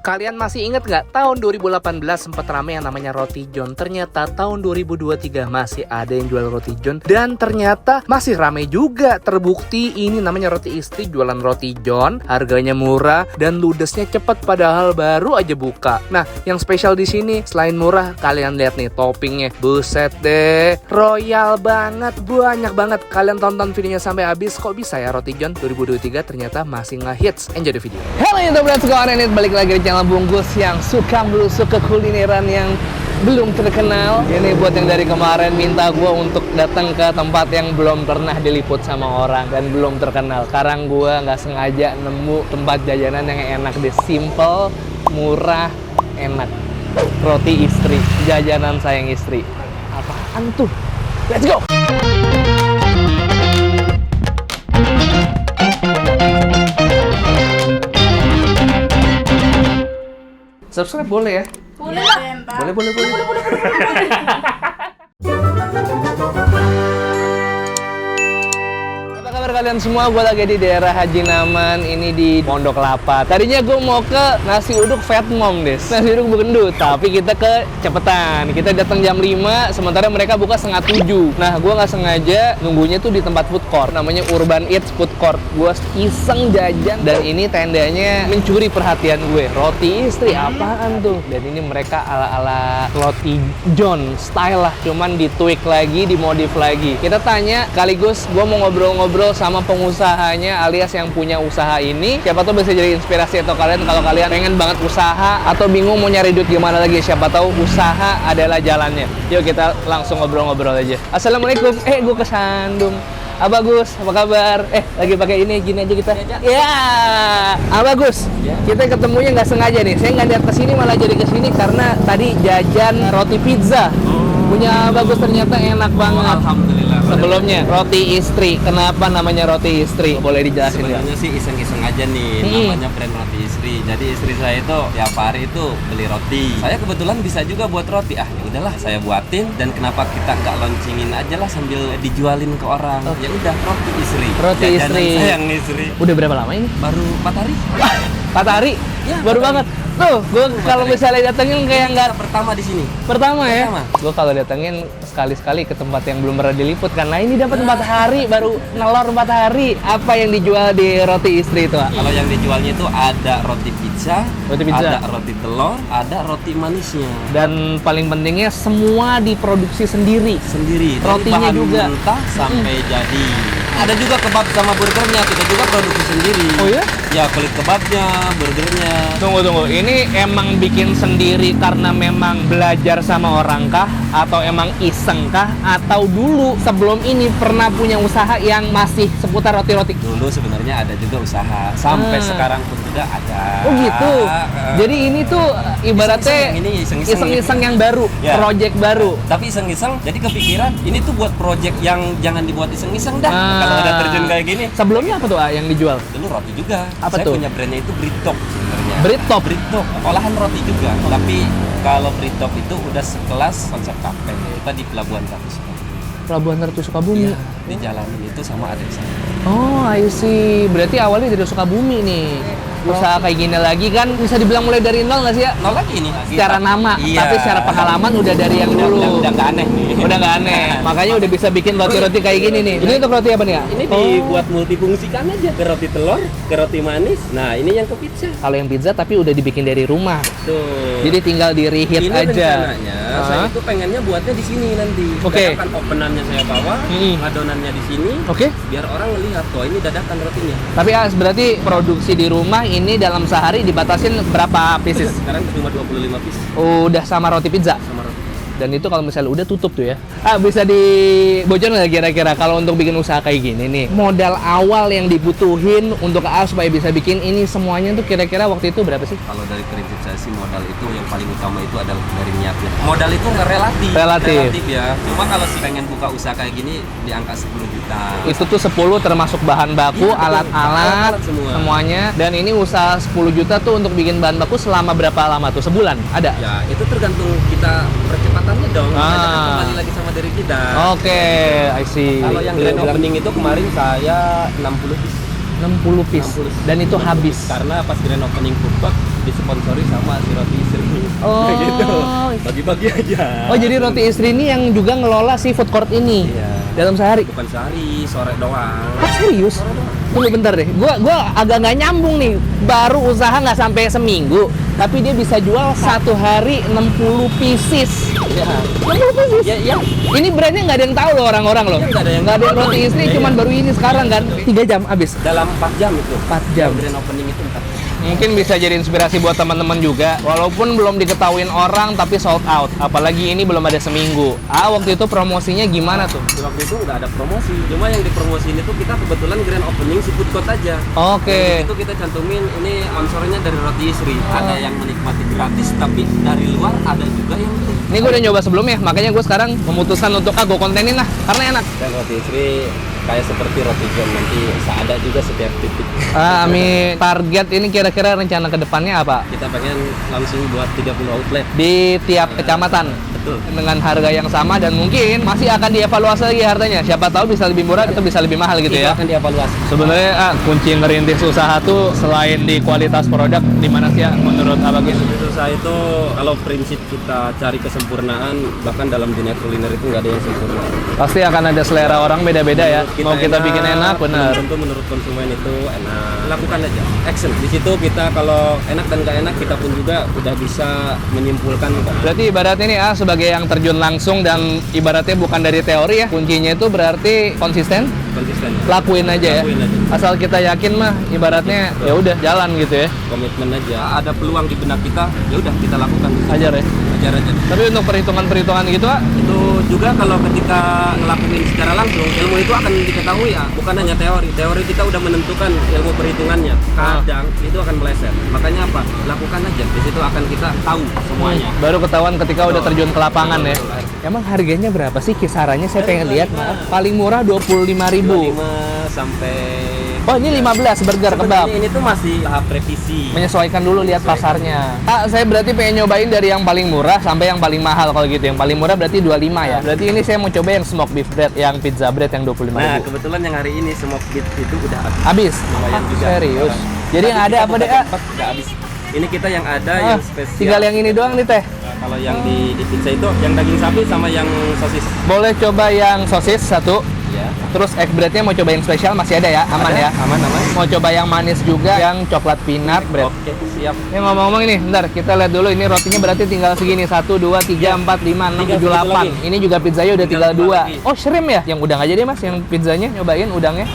Kalian masih inget nggak? Tahun 2018 sempat ramai yang namanya Roti John. Ternyata tahun 2023 masih ada yang jual Roti John. Dan ternyata masih ramai juga. Terbukti ini namanya Roti Istri jualan Roti John. Harganya murah dan ludesnya cepet padahal baru aja buka. Nah, yang spesial di sini selain murah, kalian lihat nih toppingnya. Buset deh, royal banget, banyak banget. Kalian tonton videonya sampai habis. Kok bisa ya Roti John 2023 ternyata masih nge-hits? Enjoy the video. Halo YouTube, let's go on it. Balik lagi di channel Bungkus yang suka melusuk ke kulineran yang belum terkenal. Ini buat yang dari kemarin minta gue untuk datang ke tempat yang belum pernah diliput sama orang dan belum terkenal. Sekarang gue nggak sengaja nemu tempat jajanan yang enak deh, simple, murah, enak. Roti Istri, jajanan sayang istri. Apaan tuh? Let's go! Subscribe boleh ya? Boleh. Boleh. Apa kabar kalian semua? Gue lagi di daerah Haji Naman, ini di Pondok Kelapa. Tadinya gue mau ke nasi uduk Fat Mom des, nasi uduk bergendut. Tapi kita kecepetan. Kita datang jam 5, sementara mereka buka setengah 7. Nah, gue nggak sengaja nunggunya tuh di tempat food court, namanya Urban Eats Food Court. Gue iseng jajan dan ini tendanya mencuri perhatian gue. Roti Istri apaan tuh? Dan ini mereka ala-ala Roti John style lah, cuman ditweak lagi, dimodif lagi. Kita tanya, sekaligus gue mau ngobrol-ngobrol sama pengusahanya alias yang punya usaha ini. Siapa tahu bisa jadi inspirasi atau kalian kalau kalian pengen banget usaha atau bingung mau nyari duit gimana lagi, siapa tahu usaha adalah jalannya. Yuk kita langsung ngobrol-ngobrol aja. Assalamualaikum. Gue kesandung. Gus, apa kabar? Lagi pakai ini, gini aja kita. Ya, Gus. Ya. Kita ketemunya nggak sengaja nih. Saya nggak lihat kesini, malah jadi kesini karena tadi jajan roti pizza. Punya Gus ternyata enak banget. Alhamdulillah. Sebelumnya Roti Istri, kenapa namanya Roti Istri? Boleh dijelasin nggak? Sebenarnya sih iseng-iseng aja nih, namanya brand Roti Istri. Jadi istri saya itu tiap hari itu beli roti. Saya kebetulan bisa juga buat roti. Ya udahlah, saya buatin. Dan kenapa kita nggak launchingin aja lah sambil dijualin ke orang? Ya udah, Roti Istri. Roti Istri. Sayang istri. Udah berapa lama ini? Baru 4 hari. 4 hari? Ya, baru banget. Tuh, gue kalau misalnya datengin kayak nggak pertama di sini. Pertama ya. Gue kalau datengin sekali-sekali ke tempat yang belum pernah diliput karena ini dapat 4 hari, baru nelor 4 hari. Apa yang dijual di Roti Istri itu? Kalau yang dijualnya itu ada roti pizza, ada roti telur, ada roti manisnya. Dan paling pentingnya semua diproduksi sendiri. Dari Rotinya bahan juga mentah sampai jadi. Ada juga kebab sama burgernya, kita juga produksi sendiri. Oh ya? Ya, kulit kebabnya, burgernya. Tunggu. Ini emang bikin sendiri karena memang belajar sama orang kah? Atau emang iseng kah? Atau dulu sebelum ini pernah punya usaha yang masih seputar roti-roti? Dulu sebenarnya ada juga usaha. Sampai sekarang pun juga ada. Oh gitu? Jadi ini tuh ibaratnya iseng-iseng yang baru, ya. Project baru. Tapi iseng-iseng, jadi kepikiran ini tuh buat project yang jangan dibuat iseng-iseng dah. Kalau ada terjun kayak gini. Sebelumnya apa tuh yang dijual? Dulu roti juga. Apa Saya tuh? punya brandnya itu Britop sebenarnya. Britop? Olahan roti juga. Tapi kalau Britop itu udah sekelas konsep kafe. Kita di Pelabuhan Ratu Sukabumi. Pelabuhan Ratu Sukabumi? Iya, di jalan itu sama ada di sana. Oh, I see. Berarti awalnya dari Sukabumi nih. Usaha kayak gini lagi kan bisa dibilang mulai dari nol nggak sih ya? Nol lagi nih. Secara nama, iya. Tapi secara pengalaman udah dari yang dulu. Udah nggak aneh nih. Udah nggak aneh. Makanya udah bisa bikin roti-roti kayak gini nih. Ini untuk roti apa nih ya? Ini dibuat multifungsikan aja. Ke roti telur, ke roti manis. Nah, ini yang ke pizza. Kalau yang pizza tapi udah dibikin dari rumah. Tuh. Jadi tinggal di reheat ini aja. Rencananya, saya itu pengennya buatnya di sini nanti. Oke. Dadakan openannya saya bawa, adonannya di sini. Oke. Biar orang ngelihat, oh ini dadakan rotinya. Tapi berarti produksi di rumah ini dalam sehari dibatasin berapa pieces? Sekarang cuma 25 piece. Udah sama roti pizza? Sama roti. Dan itu kalau misalnya udah tutup tuh ya. Bisa dibocorin nggak kira-kira kalau untuk bikin usaha kayak gini nih, modal awal yang dibutuhin untuk supaya bisa bikin ini semuanya tuh kira-kira waktu itu berapa sih? Kalau dari prinsip saya sih modal itu yang paling utama itu adalah dari niatnya. Modal itu nggak relatif. Relatif Ya. Cuma kalau pengen buka usaha kayak gini di angka 10 juta. Itu tuh 10 termasuk bahan baku, Iya, alat-alat, semuanya. Dan ini usaha 10 juta tuh untuk bikin bahan baku selama berapa lama tuh? Sebulan? Ada? Ya, itu tergantung kita percepatannya dong. Kembali lagi sama diri kita. Oke, I see. Kalau yang grand opening itu kemarin saya 60 piece. 60 piece. Dan itu habis. Karena pas grand opening food court disponsori sama si roti istri. Oh. Gitu. Bagi-bagi aja. Oh, jadi roti istri ini yang juga ngelola si food court ini. Iya. Dalam sehari. Bukan sehari, sore doang. Oh, serius? Tunggu bentar deh. Gua agak nggak nyambung nih. Baru usaha nggak sampai seminggu, tapi dia bisa jual satu hari 60 pieces. Ya. 60 pieces? Ya. Ini brandnya nggak ada yang tahu loh orang-orang loh. Ya, nggak ada yang Nggak ada yang tahu. roti istri, Iya. cuman baru ini sekarang kan. 3 jam habis. Dalam 4 jam itu. 4 jam. Grand opening itu 4 jam. Mungkin bisa jadi inspirasi buat teman-teman juga. Walaupun belum diketahuin orang, tapi sold out. Apalagi ini belum ada seminggu. Waktu itu promosinya gimana tuh? Di waktu itu nggak ada promosi, cuma yang dipromosiin itu kita kebetulan grand opening si food court aja. Oke. Itu kita cantumin ini sponsornya dari roti istri. Ada yang menikmati gratis, tapi dari luar ada juga yang beli. Ini gue udah nyoba sebelumnya, makanya gue sekarang memutuskan untuk gue kontenin lah, karena enak. Dan roti istri kayak seperti roti john, nanti ada juga setiap titik. Amin. Target ini kira-kira rencana ke depannya apa? Kita pengen langsung buat 30 outlet. Di tiap kecamatan Betul. dengan harga yang sama dan mungkin masih akan dievaluasi lagi harganya. Siapa tahu bisa lebih murah atau bisa lebih mahal gitu Itu ya. akan dievaluasi. Sebenarnya kunci ngerintis usaha tuh selain di kualitas produk di mana sih ya menurut Abang Gis? Itu saya itu kalau prinsip kita cari kesempurnaan, bahkan dalam dunia kuliner itu nggak ada yang sempurna. Pasti akan ada selera orang beda-beda ya. Mau kita bikin enak, benar. Tentu menurut konsumen itu enak. Lakukan aja, action. Di situ kita kalau enak dan nggak enak kita pun juga udah bisa menyimpulkan. Berarti ibaratnya nih sebagai yang terjun langsung dan ibaratnya bukan dari teori ya. Kuncinya itu berarti konsisten, Konsisten. lakuin aja ya. Lakuin aja. Asal kita yakin mah ibaratnya ya udah jalan gitu ya. Komitmen aja. Ada peluang di benak kita, ya udah kita lakukan. Ajar ya. Ajar aja. Tapi untuk perhitungan-perhitungan gitu Itu juga kalau ketika ngelakuin secara langsung, ilmu itu akan diketahui ya. Bukan hanya teori. Teori kita udah menentukan ilmu perhitungannya. Kadang itu akan meleset. Makanya apa? Lakukan aja. Di situ akan kita tahu semuanya. baru ketahuan ketika udah terjun ke lapangan ya. Betul. Emang harganya berapa sih kisarannya? Saya pengen lihat. Maaf. Paling murah 25.000. 25 sampai Oh, ini 15 burger kebab. Sebenarnya ini tuh masih tahap revisi. Menyesuaikan dulu lihat pasarnya. Saya berarti pengen nyobain dari yang paling murah sampai yang paling mahal kalau gitu. Yang paling murah berarti 25 ya. Berarti ini saya mau coba yang smoke beef bread, yang pizza bread yang 25.000. Nah, kebetulan yang hari ini smoke beef itu udah habis. Habis. Lumayan juga. Serius. Jadi yang ada apa deh? Udah habis. Ini kita yang ada yang spesial. Tinggal yang ini doang nih teh. Kalau yang di pizza itu yang daging sapi sama yang sosis. Boleh coba yang sosis satu. Ya. Terus egg breadnya mau coba yang spesial masih ada ya? Aman ya? Aman. Mau coba yang manis juga, yang coklat peanut bread. Oke, siap. Ini ngomong-ngomong ini, bentar kita lihat dulu ini rotinya berarti tinggal segini 1, 2, 3, 4, 5, 6, 7, 8. Ini juga pizzanya udah tinggal 2. lagi. Oh shrimp ya? Yang udang aja deh mas, yang pizzanya nyobain udangnya.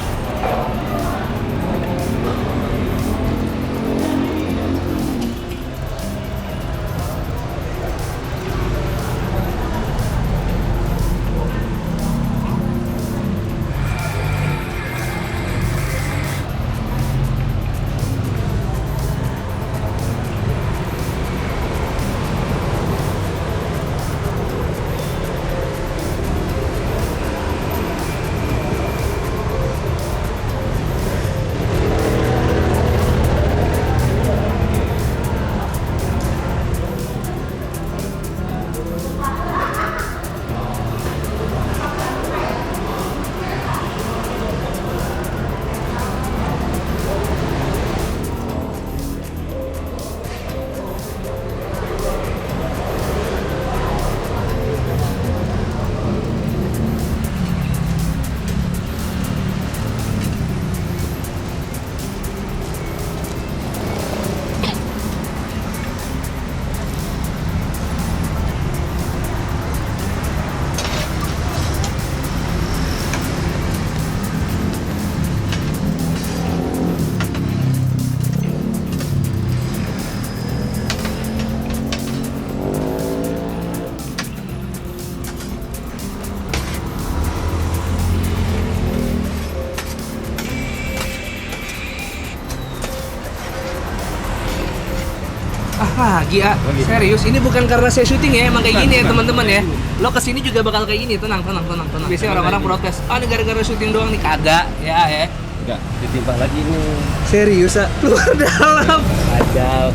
Lagi ya, serius. Ini bukan karena saya syuting ya, emang kayak gini ya teman-teman ya. Lo kesini juga bakal kayak gini, tenang. Biasanya orang-orang protes, ini gara-gara syuting doang nih, kagak ya. Enggak, ditimpah lagi nih. Serius luar dalam. Kacau.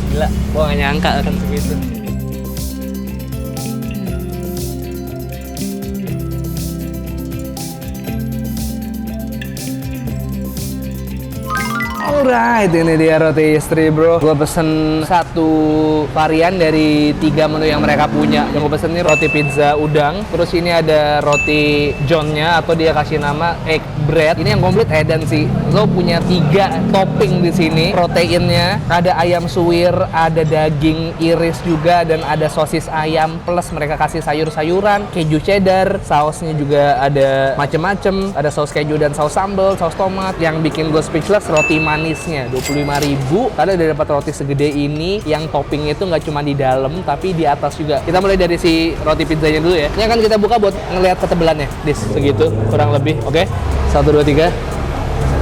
Gila. Gua gak nyangka akan segitu. Alright, ini dia roti istri bro. Gue pesen satu varian dari 3 menu yang mereka punya. Yang gue pesen ini roti pizza udang. Terus ini ada roti Johnnya atau dia kasih nama egg bread. Ini yang komplit edan sih. Lo punya 3 topping di sini. Proteinnya ada ayam suwir, ada daging iris juga, dan ada sosis ayam. Plus mereka kasih sayur-sayuran, keju cheddar, sausnya juga ada macem-macem. Ada saus keju dan saus sambal, saus tomat. Yang bikin gue speechless roti manisnya 25.000. Karena udah dapat roti segede ini yang toppingnya itu nggak cuma di dalam tapi di atas juga. Kita mulai dari si roti pizzanya dulu ya. Ini akan kita buka buat ngelihat ketebalannya. Dis segitu kurang lebih. Oke. 1 2 3.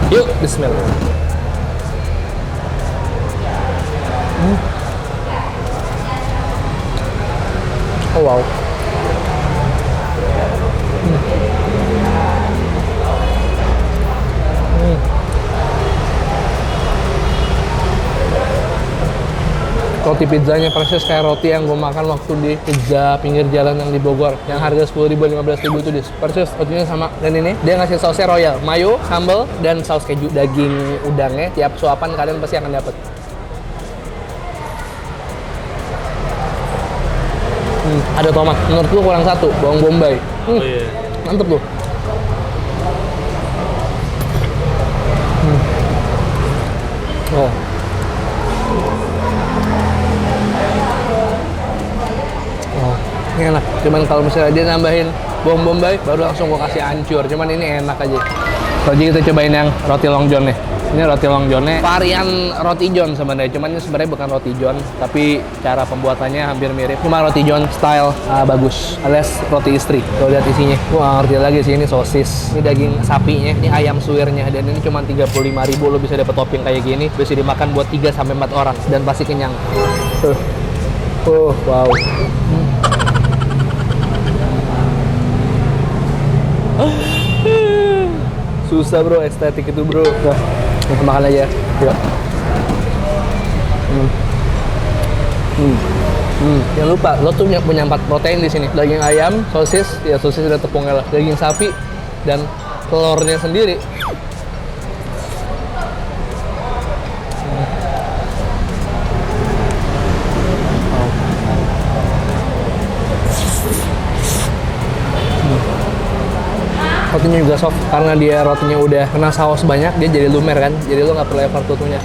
Yuk, bismillah. Oh wow. Roti pizzanya persis kayak roti yang gue makan waktu di pizza pinggir jalan yang di Bogor yang harga 10.000 15.000 itu dis. Persis rotinya sama. Dan ini dia ngasih sausnya royal, mayo, sambal, dan saus keju. Daging udangnya tiap suapan kalian pasti akan dapet. Ada tomat. Menurut lu kurang 1, bawang bombay. Oh iya. Mantep tuh. Oh. Ini enak, cuman kalau misalnya dia nambahin bawang bombay baru langsung gua kasih hancur, cuman ini enak aja. Jadi kita cobain yang roti Long John nih. Ini roti Long John varian roti John sebenarnya, cuman ini sebenarnya bukan roti John, tapi cara pembuatannya hampir mirip. Cuma roti John style bagus, alias roti istri. Kalau lihat isinya, gua ngerti lagi sih, ini sosis, ini daging sapinya, ini ayam suwirnya, dan ini cuma 35.000 lo bisa dapet topping kayak gini, bisa dimakan buat 3 sampai 4 orang dan pasti kenyang. Wow. Susah bro, estetik itu bro. Nah, makan aja. Yuk. Jangan lupa, lo tuh punya 4 protein di sini. Daging ayam, sosis, ya sosis ada tepungnya lah. Daging sapi dan telurnya sendiri. Rotinya juga soft karena dia rotinya udah kena saus banyak, dia jadi lumer kan, jadi lo nggak perlu effort tutunya.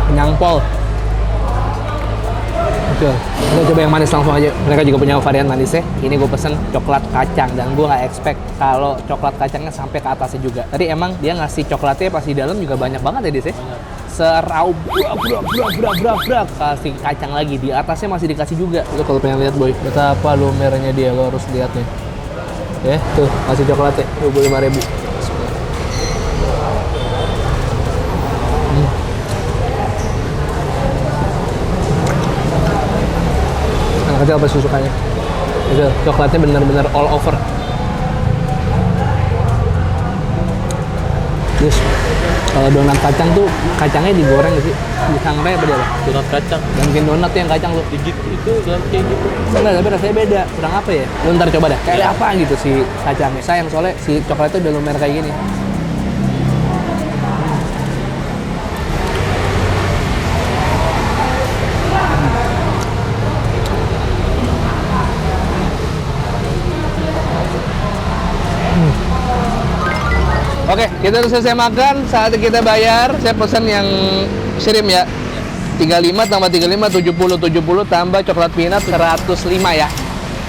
Kenyang pol. Oke, kita coba yang manis langsung aja. Mereka juga punya varian manisnya. Ini gue pesen coklat kacang dan gue nggak expect kalau coklat kacangnya sampai ke atasnya juga. Tadi emang dia ngasih coklatnya pas di dalam juga banyak banget ya dis ya. Serau brak kasih kacang lagi di atasnya masih dikasih juga. Itu kalau pengen lihat boy betapa lumernya dia, lo harus lihat nih ya tuh, kasih coklatnya 25.000. Anak kecil apa sukanya itu coklatnya benar-benar all over. Yes. Kalau donat kacang tuh kacangnya digoreng nggak sih? Disangrai apa dia? Donat kacang. Dan bikin donat tuh yang kacang lo. Digit itu dan kayak gitu. Enggak, tapi rasanya beda. Kurang apa ya? Lu ntar coba dah. Kayak ada apa gitu si kacangnya. Sayang soalnya si coklatnya udah lumer kayak gini. Oke, kita udah selesai makan. Saat kita bayar, saya pesan yang shrimp ya. 35 tambah 35 70 tambah coklat peanut 105 ya.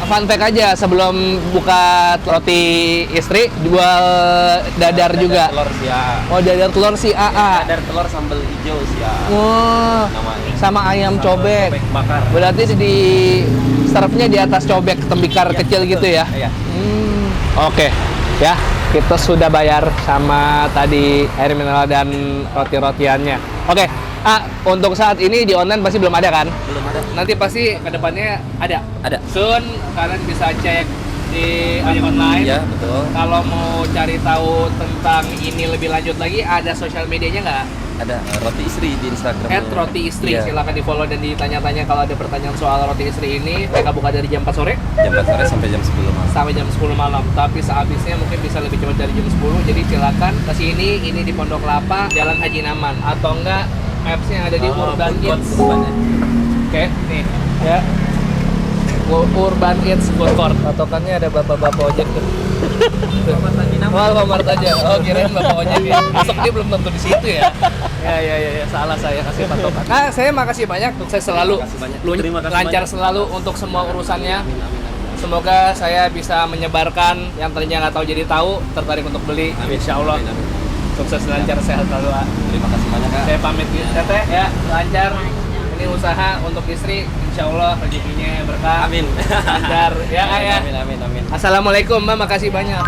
Fun fact aja, sebelum buka roti istri jual dadar juga. Telur si A. Oh, dadar telur si AA. Dadar telur sambal hijau si A. Oh, Namanya. sama ayam cobek. Cobek bakar. Berarti di serve-nya di atas cobek tembikar Iya, kecil betul. gitu ya. Iya. Oke, ya kita sudah bayar sama tadi air mineral dan roti-rotiannya. Oke, untuk saat ini di online pasti belum ada kan? Belum ada. Nanti pasti ke depannya ada. Ada. Soon kalian bisa cek di ojek online. Iya, betul. Kalau mau cari tahu tentang ini lebih lanjut lagi, ada sosial medianya nggak? Ada Roti Istri di Instagram. @rotiistri, Iya. silakan di follow dan ditanya-tanya kalau ada pertanyaan soal roti istri ini. Mereka buka dari jam 4 sore Jam 4 sore sampai jam 10 malam. sampai jam 10 malam. Tapi sehabisnya mungkin bisa lebih cepat dari jam 10. Jadi silakan ke sini. Ini di Pondok Kelapa, Jalan Haji Naman, atau enggak Maps-nya ada di Urban Eats. Oke, nih ya. Urban Eats Food Court. Patokannya ada bapak-bapak ojek tuh. Alfamart aja. Oh, kirain bapak ojek ya. Besok dia belum tentu di situ ya. Ya, salah saya kasih patokan. Nah, saya makasih banyak, sukses selalu. Terima kasih banyak. Lu- Terima kasih lancar banyak. selalu untuk semua urusannya. Amin, amin, amin. Semoga saya bisa menyebarkan yang tadinya nggak tahu jadi tahu, tertarik untuk beli. Amin. Insya Allah. Amin, amin. Sukses lancar, sehat selalu. Ah. Terima kasih banyak, Kak. Saya pamit Teteh ya, lancar. Ini usaha untuk istri, insya Allah rezekinya berkah. Amin. Lancar ya, Kak, ya. Amin, amin, amin. Assalamualaikum Mbak, makasih banyak.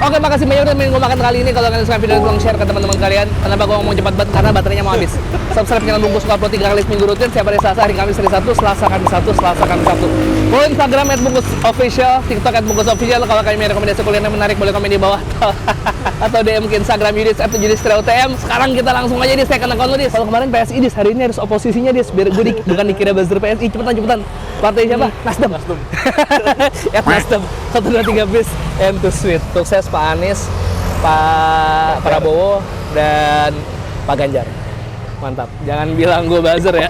Oke, makasih banyak udah gue makan kali ini. Kalau kalian suka video ini, tolong share ke teman-teman kalian. Kenapa gue ngomong cepat banget? Karena baterainya mau habis. Subscribe channel Bungkus Suka Pro 3 kali seminggu rutin. Setiap hari Selasa, hari Kamis, hari Sabtu, Selasa, Kamis, Sabtu, Selasa, Kamis, Sabtu. Follow Instagram @bungkusofficial, TikTok @bungkusofficial. Kalau kalian punya rekomendasi kuliner menarik, boleh komen di bawah. Atau DM ke Instagram Yudis @yudis_tm. Sekarang kita langsung aja di second account lu, Dis. Kalau kemarin PSI, Dis, hari ini harus oposisinya, Dis. Biar gue bukan dikira buzzer PSI. Cepetan. Partai siapa? Nasdem. Nasdem. 1, 2, 3 bis and to sweet. Sukses Pak Anies, Pak Prabowo, dan Pak Ganjar. Mantap. Jangan bilang gue buzzer ya.